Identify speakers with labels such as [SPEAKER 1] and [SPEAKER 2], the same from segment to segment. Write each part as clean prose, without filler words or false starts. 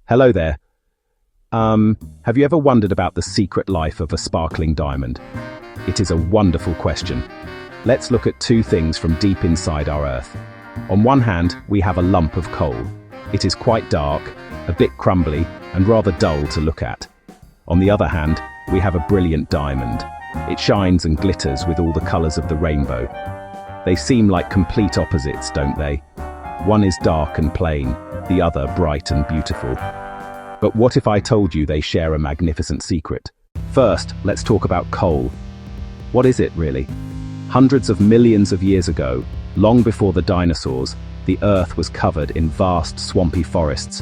[SPEAKER 1] Hello there. Have you ever wondered about the secret life of a sparkling diamond? It is a wonderful question. Let's look at two things from deep inside our Earth. On one hand, we have a lump of coal. It is quite dark, a bit crumbly, and rather dull to look at. On the other hand, we have a brilliant diamond. It shines and glitters with all the colors of the rainbow. They seem like complete opposites, don't they? One is dark and plain, the other bright and beautiful. But what if I told you they share a magnificent secret? First, let's talk about coal. What is it, really? Hundreds of millions of years ago, long before the dinosaurs, the Earth was covered in vast, swampy forests.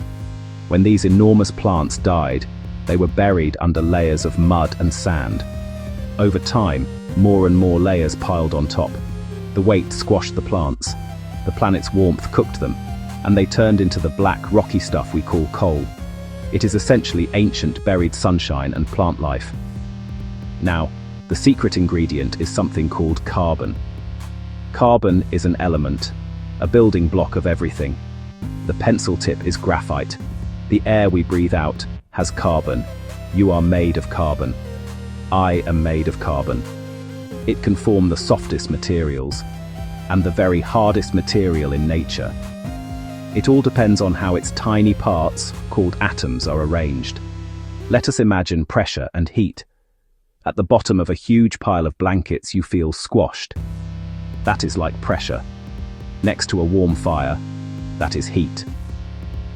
[SPEAKER 1] When these enormous plants died, they were buried under layers of mud and sand. Over time, more and more layers piled on top. The weight squashed the plants. The planet's warmth cooked them, and they turned into the black, rocky stuff we call coal. It is essentially ancient buried sunshine and plant life. Now, the secret ingredient is something called carbon. Carbon is an element, a building block of everything. The pencil tip is graphite. The air we breathe out has carbon. You are made of carbon. I am made of carbon. It can form the softest materials, and the very hardest material in nature. It all depends on how its tiny parts, called atoms, are arranged. Let us imagine pressure and heat. At the bottom of a huge pile of blankets, you feel squashed. That is like pressure. Next to a warm fire, that is heat.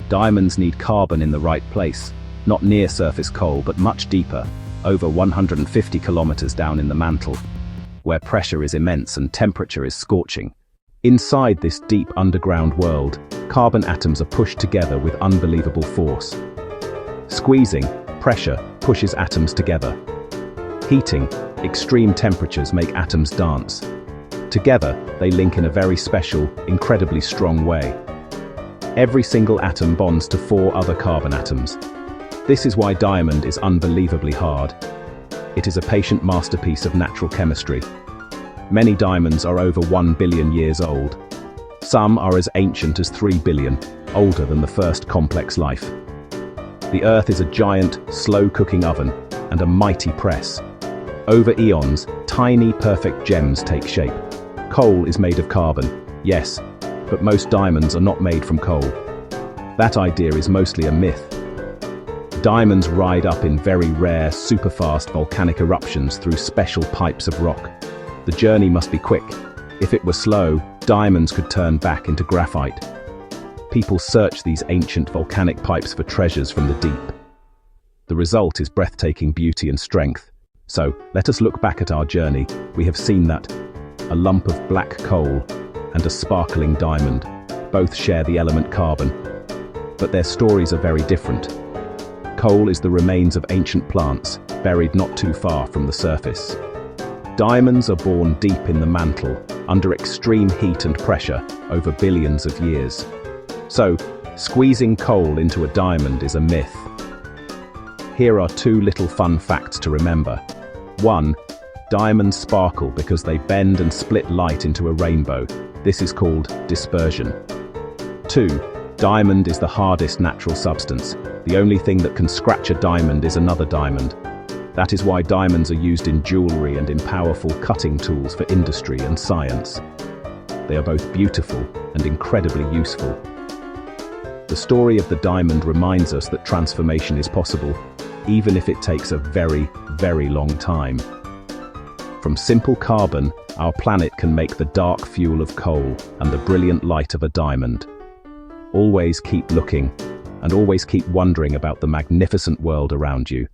[SPEAKER 1] Diamonds need carbon in the right place, not near surface coal, but much deeper, over 150 kilometers down in the mantle, where pressure is immense and temperature is scorching. Inside this deep underground world, carbon atoms are pushed together with unbelievable force. Squeezing, pressure, pushes atoms together. Heating, extreme temperatures make atoms dance. Together, they link in a very special, incredibly strong way. Every single atom bonds to 4 other carbon atoms. This is why diamond is unbelievably hard. It is a patient masterpiece of natural chemistry. Many diamonds are over 1 billion years old. Some are as ancient as 3 billion, older than the first complex life. The Earth is a giant, slow-cooking oven and a mighty press. Over eons, tiny, perfect gems take shape. Coal is made of carbon, yes, but most diamonds are not made from coal. That idea is mostly a myth. Diamonds ride up in very rare, super-fast volcanic eruptions through special pipes of rock. The journey must be quick. If it were slow, diamonds could turn back into graphite. People search these ancient volcanic pipes for treasures from the deep. The result is breathtaking beauty and strength. So, let us look back at our journey. We have seen that a lump of black coal and a sparkling diamond both share the element carbon, but their stories are very different. Coal is the remains of ancient plants, buried not too far from the surface. Diamonds are born deep in the mantle, under extreme heat and pressure, over billions of years. So, squeezing coal into a diamond is a myth. Here are 2 little fun facts to remember. 1. Diamonds sparkle because they bend and split light into a rainbow. This is called dispersion. 2. Diamond is the hardest natural substance. The only thing that can scratch a diamond is another diamond. That is why diamonds are used in jewelry and in powerful cutting tools for industry and science. They are both beautiful and incredibly useful. The story of the diamond reminds us that transformation is possible, even if it takes a very, very long time. From simple carbon, our planet can make the dark fuel of coal and the brilliant light of a diamond. Always keep looking, and always keep wondering about the magnificent world around you.